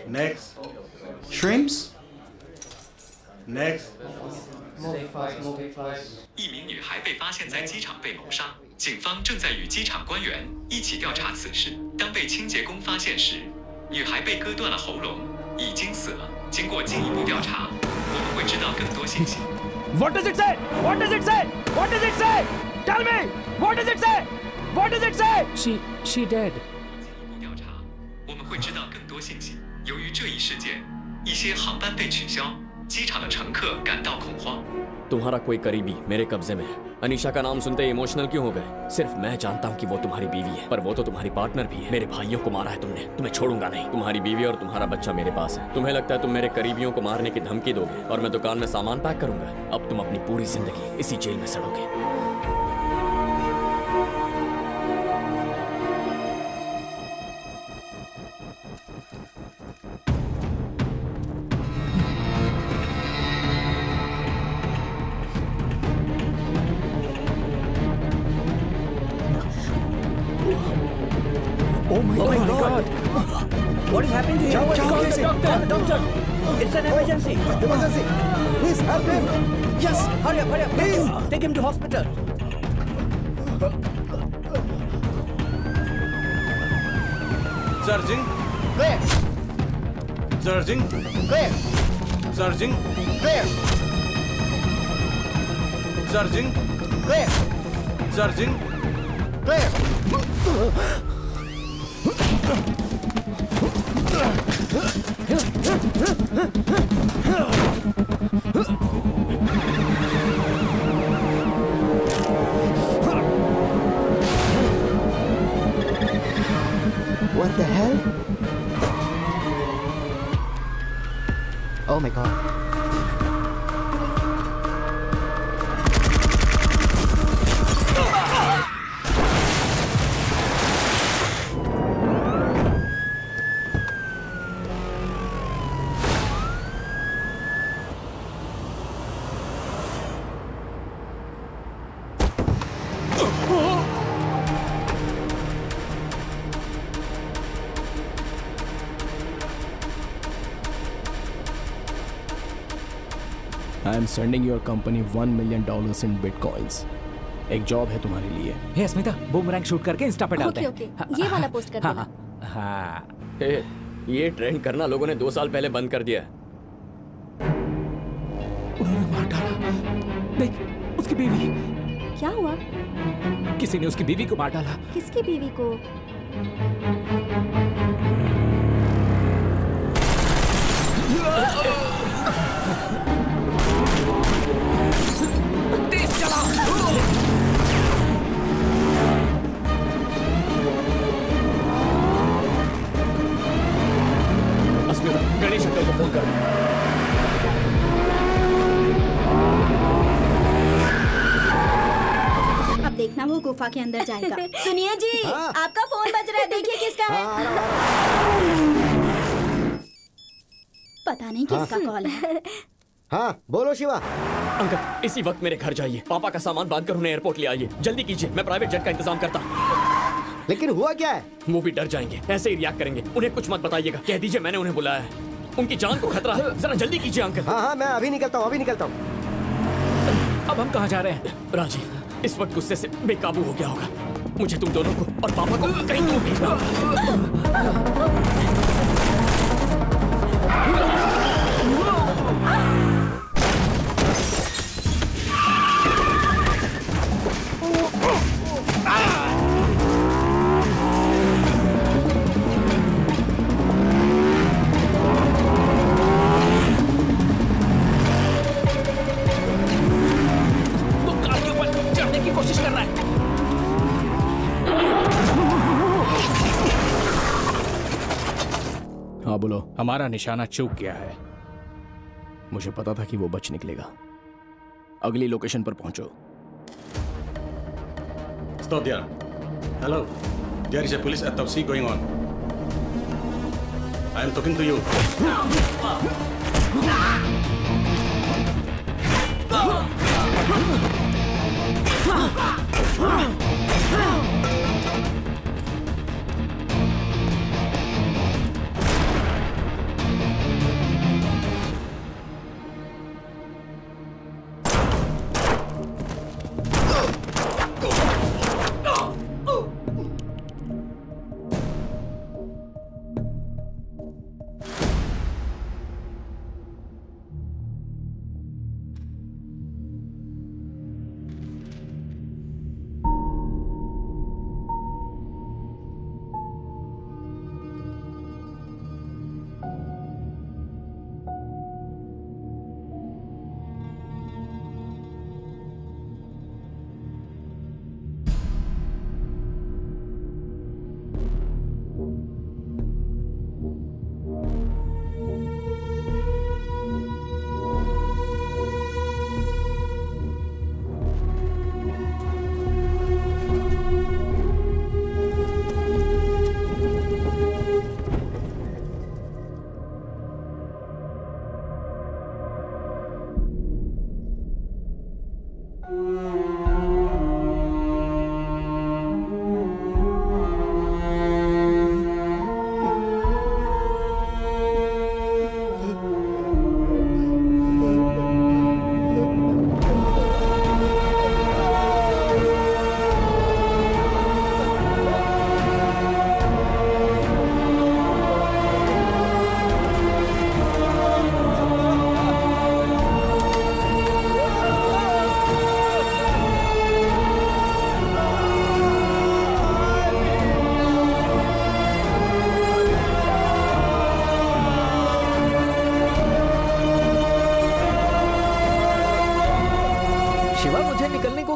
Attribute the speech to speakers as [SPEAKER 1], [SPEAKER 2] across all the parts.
[SPEAKER 1] Next.
[SPEAKER 2] Shrimps?
[SPEAKER 1] Next.
[SPEAKER 3] 一名女孩被发现在机场被谋杀，警方正在与机场官员一起调查此事。当被清洁工发现时，女孩被割断了喉咙，已经死了。经过进一步调查，我们会知道更多信息。
[SPEAKER 4] What does it say? What does it say? What does it say? Tell me. What does it say? What does it say? She dead.
[SPEAKER 3] 进一步调查，我们会知道更多信息。由于这一事件，一些航班被取消，机场的乘客感到恐慌。
[SPEAKER 5] तुम्हारा कोई करीबी मेरे कब्जे में है। अनीशा का नाम सुनते इमोशनल क्यों हो गए? सिर्फ मैं जानता हूँ कि वो तुम्हारी बीवी है, पर वो तो तुम्हारी पार्टनर भी है। मेरे भाइयों को मारा है तुमने, तुम्हें छोड़ूंगा नहीं। तुम्हारी बीवी और तुम्हारा बच्चा मेरे पास है। तुम्हें लगता है तुम मेरे करीबियों को मारने की धमकी दोगे और मैं दुकान में सामान पैक करूंगा? अब तुम अपनी पूरी जिंदगी इसी जेल में सड़ोगे।
[SPEAKER 4] Oh my God! What is happening to him? Call the doctor! It's an emergency!
[SPEAKER 6] Emergency! Please help him!
[SPEAKER 4] Yes! Hurry up! Please! Take him to hospital!
[SPEAKER 1] Surging.
[SPEAKER 6] Clear!
[SPEAKER 1] Surging.
[SPEAKER 6] Clear!
[SPEAKER 1] Surging.
[SPEAKER 6] Clear!
[SPEAKER 1] Surging.
[SPEAKER 6] Clear!
[SPEAKER 1] Surging.
[SPEAKER 6] Clear! What the hell? Oh my God.
[SPEAKER 4] I am sending your company $1 million in bitcoins. एक job है तुम्हारे लिए। हे Smita, boomerang shoot करके Insta पे डालते हैं।
[SPEAKER 7] Okay, ये वाला पोस्ट कर देना।
[SPEAKER 4] हाँ।
[SPEAKER 5] ये ट्रेंड करना लोगों ने 2 साल पहले बंद कर दिया।
[SPEAKER 4] उन्होंने मार डाला। देख, उसकी बीवी।
[SPEAKER 7] क्या हुआ?
[SPEAKER 4] किसी ने उसकी बीवी को मार डाला।
[SPEAKER 7] किसकी बीवी को?
[SPEAKER 4] तेज चला।
[SPEAKER 5] अस्मिता, गणेश अंकल को फोन कर।
[SPEAKER 7] अब देखना वो गुफा के अंदर जाएगा। सुनिए जी, आपका फोन बज रहा है, देखिए किसका है। पता नहीं किसका कॉल है।
[SPEAKER 6] हाँ, बोलो शिवा।
[SPEAKER 5] अंकल, इसी वक्त मेरे घर जाइए। पापा का सामान बांधकर उन्हें एयरपोर्ट ले आइए। जल्दी कीजिए, मैं प्राइवेट जेट का इंतजाम करता हूँ।
[SPEAKER 6] लेकिन हुआ क्या है?
[SPEAKER 5] वो भी डर जाएंगे, ऐसे ही रिएक्ट करेंगे। उन्हें कुछ मत बताइएगा, कह दीजिए मैंने उन्हें बुलाया है। उनकी जान को खतरा है, जरा जल्दी कीजिए अंकल।
[SPEAKER 6] हाँ, मैं अभी निकलता हूँ।
[SPEAKER 4] अब हम कहाँ जा रहे हैं?
[SPEAKER 5] राजीव इस वक्त गुस्से से बेकाबू हो गया होगा। मुझे तुम दोनों को और पापा को कहीं दूर भेजना होगा।
[SPEAKER 4] कोशिश कर रहा है। हाँ बोलो। हमारा निशाना चूक गया है। मुझे पता था कि वो बच निकलेगा। अगली लोकेशन पर पहुंचो।
[SPEAKER 1] Stop there. Hello. There is a police autopsy going on. I am talking to you.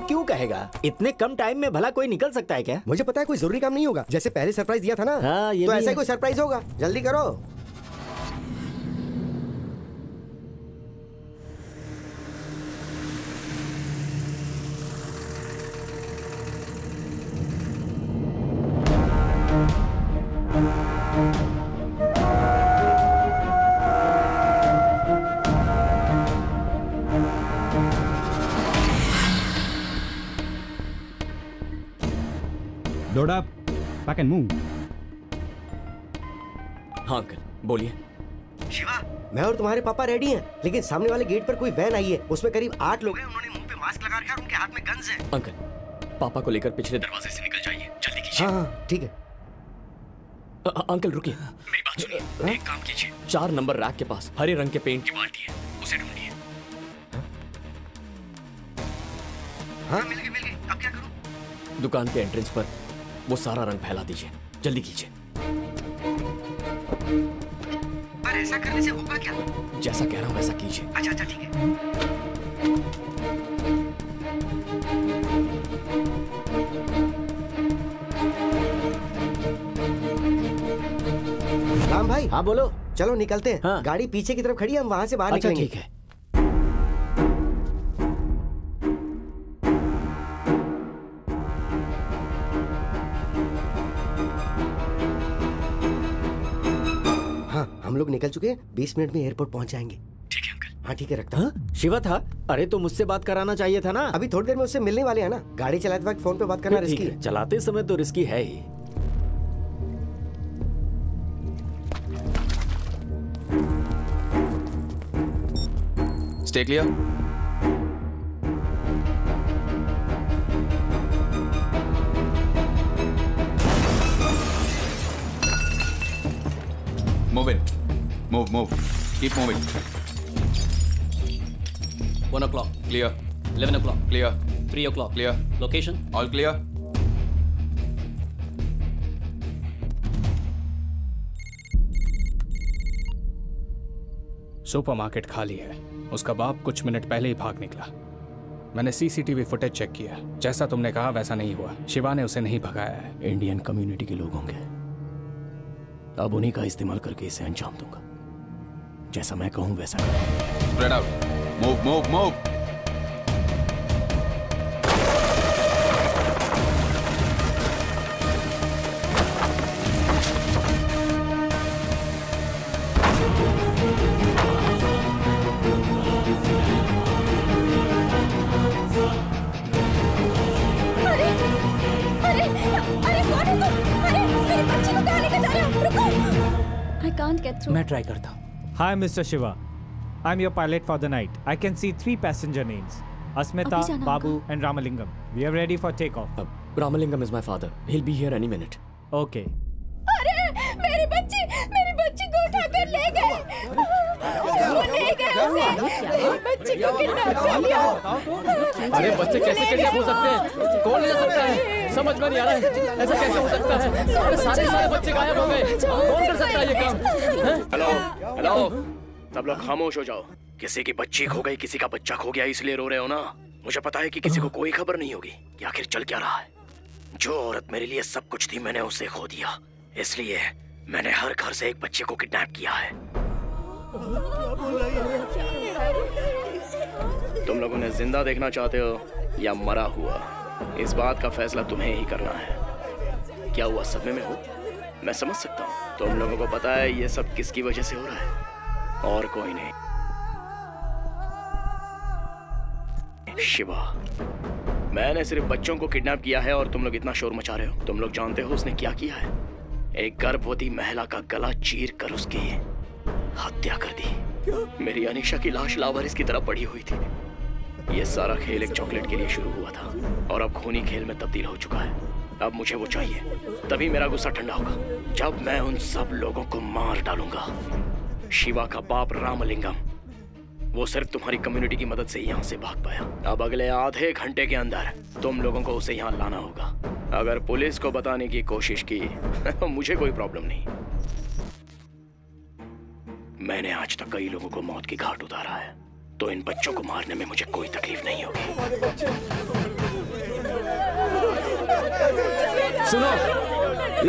[SPEAKER 2] क्यों कहेगा? इतने कम टाइम में भला कोई निकल सकता है क्या?
[SPEAKER 6] मुझे पता है कोई जरूरी काम नहीं होगा, जैसे पहले सरप्राइज दिया था ना।
[SPEAKER 2] हाँ, ये
[SPEAKER 6] तो
[SPEAKER 2] भी
[SPEAKER 6] ऐसा
[SPEAKER 2] है।
[SPEAKER 6] ही कोई सरप्राइज होगा, जल्दी करो।
[SPEAKER 8] Load up. Pack and move.
[SPEAKER 5] हाँ अंकल, बोलिए।
[SPEAKER 6] शिवा, मैं और तुम्हारे पापा रेडी हैं, लेकिन सामने वाले गेट पर कोई वैन आई है, उसमें करीब 8 लोग हैं, उन्होंने मुंह पे मास्क लगा रखा है और उनके हाथ में गन्स हैं।
[SPEAKER 5] अंकल, पापा को लेकर पिछले दरवाजे से निकल जाइए, जल्दी कीजिए।
[SPEAKER 6] हाँ, ठीक है।
[SPEAKER 5] अंकल रुकिए, मेरी बात सुनिए। एक काम कीजिए, 4 नंबर रैक के पास हरे रंग के पेंट की बाल्टी है, उसे ढूंढिए।
[SPEAKER 6] हाँ, मिल गई। अब क्या करूं?
[SPEAKER 5] दुकान के एंट्रेंस पर वो सारा रंग फैला दीजिए, जल्दी कीजिए।
[SPEAKER 6] पर ऐसा करने से होगा क्या?
[SPEAKER 5] जैसा कह रहा हूँ वैसा कीजिए।
[SPEAKER 6] अच्छा, ठीक है। राम भाई।
[SPEAKER 2] हाँ बोलो।
[SPEAKER 6] चलो निकलते हैं।
[SPEAKER 2] हाँ।
[SPEAKER 6] गाड़ी पीछे की तरफ खड़ी है, हम वहाँ से बाहर
[SPEAKER 2] अच्छा
[SPEAKER 6] निकलेंगे।
[SPEAKER 2] ठीक है।
[SPEAKER 6] हाँ, हम लोग निकल चुके हैं, 20 मिनट में एयरपोर्ट पहुँच जाएंगे।
[SPEAKER 5] ठीक है अंकल।
[SPEAKER 6] हाँ ठीक है, रखता हूँ।
[SPEAKER 2] हाँ? शिवा था? अरे तो मुझसे बात कराना चाहिए था ना।
[SPEAKER 6] अभी थोड़ी देर में उससे मिलने वाले हैं ना। गाड़ी चलाते वक्त फोन पे बात करना
[SPEAKER 2] ठीक
[SPEAKER 6] रिस्की
[SPEAKER 2] है,
[SPEAKER 6] है।
[SPEAKER 2] चलाते समय तो रिस्की है ही।
[SPEAKER 9] Stay clear. Move it. Move. Keep moving.
[SPEAKER 10] 1 o'clock.
[SPEAKER 9] Clear.
[SPEAKER 10] 11 o'clock.
[SPEAKER 9] Clear.
[SPEAKER 10] 3 o'clock.
[SPEAKER 9] Clear.
[SPEAKER 10] Location?
[SPEAKER 9] All clear.
[SPEAKER 4] Supermarket खाली है। उसका बाप कुछ मिनट पहले ही भाग निकला। मैंने सीसीटीवी फुटेज चेक किया, जैसा तुमने कहा वैसा नहीं हुआ। शिवा ने उसे नहीं भगाया है।
[SPEAKER 2] इंडियन कम्युनिटी के लोग होंगे, अब उन्हीं का इस्तेमाल करके इसे अंजाम दूंगा। जैसा मैं कहूं वैसा करो।
[SPEAKER 9] Spread out. Move.
[SPEAKER 7] I can't get through.
[SPEAKER 2] मैं ट्राई करता हूँ।
[SPEAKER 8] Hi, Mr. Shiva. I'm your pilot for the night. I can see 3 passenger names: Asmita,
[SPEAKER 7] अभी जाना
[SPEAKER 8] Babu, and Ramalingam. We are ready for takeoff.
[SPEAKER 5] Ramalingam is my father. He'll be here any minute.
[SPEAKER 8] Okay.
[SPEAKER 7] अरे मेरी बच्ची को उठाकर ले गए। वो ले गए उसे। मेरी बच्ची को किडनैप कर लिया।
[SPEAKER 5] अरे बच्चे कैसे किडनैप हो सकते हैं? कौन ले सकता है? समझ में नहीं आ रहा है, ऐसा कैसे हो सकता है? अरे सारे बच्चे गायब हो गए। कौन कर सकता है ये काम?
[SPEAKER 11] हेलो, सब लोग खामोश हो जाओ। किसी की बच्ची खो गई, किसी का बच्चा खो गया, इसलिए रो रहे हो ना? मुझे पता है कि किसी को कोई खबर नहीं होगी कि आखिर चल क्या रहा है। जो औरत मेरे लिए सब कुछ थी, मैंने उसे खो दिया। इसलिए मैंने हर घर से एक बच्चे को किडनैप किया है। तुम लोग उन्हें जिंदा देखना चाहते हो या मरा हुआ, इस बात का फैसला तुम्हें ही करना है। क्या हुआ, सदमे में हो? मैं समझ सकता हूँ। तुम लोगों को पता है ये सब किसकी वजह से हो रहा है, और कोई नहीं, शिवा। मैंने सिर्फ बच्चों को किडनैप किया है और तुम लोग इतना शोर मचा रहे हो। तुम लोग जानते हो उसने क्या किया है? एक गर्भवती महिला का गला चीर कर उसकी हत्या कर दी। मेरी अनीशा की लाश लावारिस की तरह पड़ी हुई थी। ये सारा खेल एक चॉकलेट के लिए शुरू हुआ था और अब खूनी खेल में तब्दील हो चुका है। अब मुझे वो चाहिए, तभी मेरा गुस्सा ठंडा होगा, जब मैं उन सब लोगों को मार डालूंगा। शिवा का बाप रामलिंगम, वो सिर्फ तुम्हारी कम्युनिटी की मदद से यहाँ से भाग पाया। अब अगले आधे घंटे के अंदर तुम लोगों को उसे यहाँ लाना होगा। अगर पुलिस को बताने की कोशिश की मुझे कोई प्रॉब्लम नहीं। मैंने आज तक कई लोगों को मौत की घाट उतारा है, तो इन बच्चों को मारने में मुझे कोई तकलीफ नहीं होगी।
[SPEAKER 12] सुनो,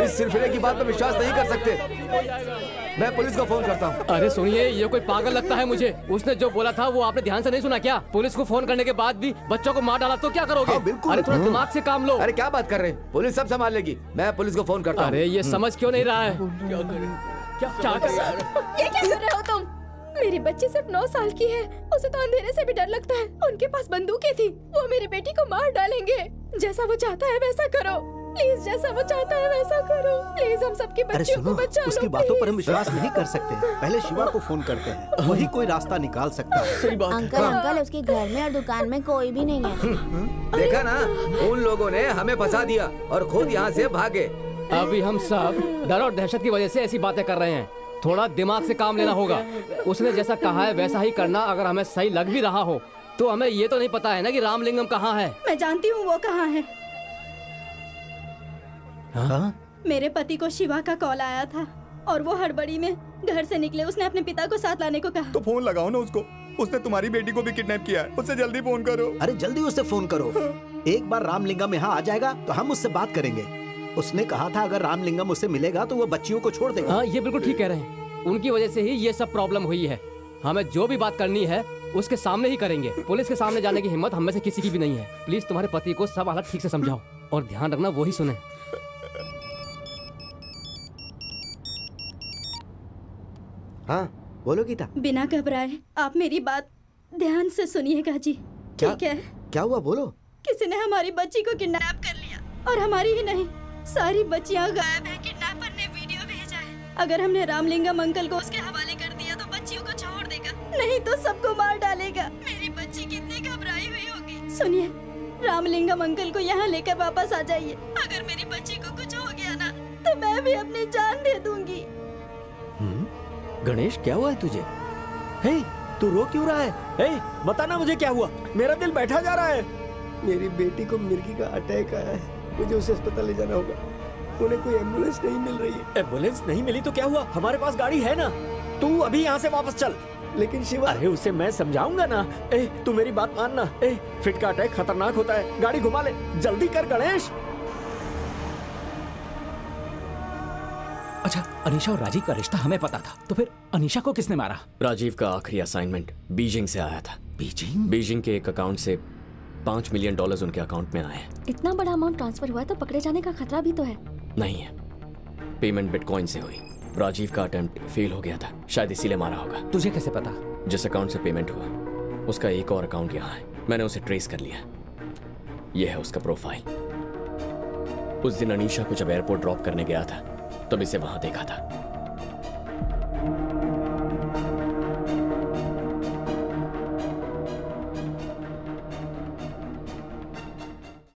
[SPEAKER 12] इस सिलसिले की बात पर विश्वास नहीं कर सकते। मैं पुलिस को फोन करता हूँ।
[SPEAKER 5] अरे सुनिए, ये कोई पागल लगता है मुझे। उसने जो बोला था वो आपने ध्यान से नहीं सुना क्या? पुलिस को फोन करने के बाद भी बच्चों को मार डाला तो क्या करोगे?
[SPEAKER 12] हाँ, बिल्कुल।
[SPEAKER 5] अरे थोड़ा दिमाग से काम लो।
[SPEAKER 12] अरे क्या बात कर रहे हैं? पुलिस सब संभाल लेगी। मैं पुलिस को फोन करता हूँ।
[SPEAKER 5] अरे ये समझ क्यों नहीं रहा है? क्या कर रहा है?
[SPEAKER 7] ये क्या कर रहे हो तुम? मेरी बच्ची सिर्फ 9 साल की है, उसे तो अंधेरे से भी डर लगता है। उनके पास बंदूकें थी, वो मेरी बेटी को मार डालेंगे। जैसा वो चाहता है वैसा करो प्लीज, जैसा वो चाहता है वैसा करो प्लीज, हम सबकी बच्चियों को बचा लो।
[SPEAKER 13] उसकी बातों पर हम विश्वास नहीं कर सकते। पहले शिवा को फोन करते हैं, वही कोई रास्ता निकाल सकता है।
[SPEAKER 5] सही बात।
[SPEAKER 14] अंकल, उसके घर में और दुकान में कोई भी नहीं है।
[SPEAKER 12] देखा ना, उन लोगों ने हमें फंसा दिया और खुद यहाँ से भागे।
[SPEAKER 5] अभी हम सब डर और दहशत की वजह से ऐसी बातें कर रहे हैं। थोड़ा दिमाग से काम लेना होगा। उसने जैसा कहा है वैसा ही करना। अगर हमें सही लग भी रहा हो तो हमें ये तो नहीं पता है ना कि रामलिंगम कहाँ है।
[SPEAKER 15] मैं जानती हूँ वो कहाँ है।
[SPEAKER 12] हाँ?
[SPEAKER 15] मेरे पति को शिवा का कॉल आया था और वो हड़बड़ी में घर से निकले। उसने अपने पिता को साथ लाने को कहा।
[SPEAKER 16] तो फोन लगाओ ना उसको। उसने तुम्हारी बेटी को भी किडनैप किया है। उससे जल्दी फोन करो।
[SPEAKER 13] अरे जल्दी उससे फोन करो। एक बार रामलिंगम यहाँ आ जाएगा तो हम उससे बात करेंगे। उसने कहा था अगर रामलिंगम उससे मिलेगा तो वो बच्चियों को छोड़ देगा।
[SPEAKER 5] हाँ, ये बिल्कुल ठीक कह रहे हैं। उनकी वजह से ही ये सब प्रॉब्लम हुई है। हमें जो भी बात करनी है उसके सामने ही करेंगे। पुलिस के सामने जाने की हिम्मत हम में से किसी की भी नहीं है। प्लीज तुम्हारे पति को सब हालत ठीक से समझाओ और ध्यान रखना वो ही सुने।
[SPEAKER 6] हाँ बोलो गीता।
[SPEAKER 15] बिना घबराए आप मेरी बात ध्यान से सुनिएगा जी। ठीक है?
[SPEAKER 6] क्या हुआ बोलो।
[SPEAKER 15] किसी ने हमारी बच्ची को किडनैप कर लिया और हमारी ही नहीं, सारी बच्चियां गायब है। किडनैपर ने वीडियो भेजा है। अगर हमने रामलिंगम अंकल को उसके हवाले कर दिया तो बच्चियों को छोड़ देगा, नहीं तो सबको मार डालेगा। मेरी बच्ची कितनी घबराई हुई होगी। सुनिए, रामलिंगम अंकल को यहाँ लेकर वापस आ जाइए। अगर मेरी बच्ची को कुछ हो गया ना तो मैं भी अपनी जान दे दूंगी।
[SPEAKER 2] गणेश, क्या हुआ है तुझे? हे, तू रो क्यों रहा है? हे, बताना मुझे क्या हुआ। मेरा दिल बैठा जा रहा है।
[SPEAKER 6] मेरी बेटी को मिर्गी का अटैक आया है। मुझे उसे अस्पताल ले जाना होगा। उन्हें कोई एम्बुलेंस नहीं मिल रही है।
[SPEAKER 2] एम्बुलेंस नहीं मिली तो क्या हुआ? हमारे पास गाड़ी है ना। तू अभी यहाँ से वापस चल।
[SPEAKER 6] लेकिन शिवा।
[SPEAKER 2] अरे उसे मैं समझाऊंगा ना। तू मेरी बात मानना। फिट का अटैक खतरनाक होता है। गाड़ी घुमा ले, जल्दी कर गणेश।
[SPEAKER 4] अच्छा, अनीशा और राजीव का रिश्ता हमें पता था, तो फिर अनीशा को किसने मारा?
[SPEAKER 5] राजीव का आखिरी असाइनमेंट बीजिंग से आया था। बीजिंग के एक अकाउंट से $5 मिलियन उनके अकाउंट में आए हैं।
[SPEAKER 14] इतना बड़ा अमाउंट ट्रांसफर हुआ तो पकड़े जाने का खतरा भी तो है।
[SPEAKER 5] नहीं है, पेमेंट बिटकॉइन से हुई। राजीव का अटेम्प्ट फेल हो गया था, शायद इसीलिए मारा होगा।
[SPEAKER 4] तुझे कैसे पता?
[SPEAKER 5] जिस अकाउंट से पेमेंट हुआ उसका एक और अकाउंट यहाँ है। मैंने उसे ट्रेस कर लिया। यह है उसका प्रोफाइल। उस दिन अनीशा को जब एयरपोर्ट ड्रॉप करने गया था तब इसे वहां देखा था।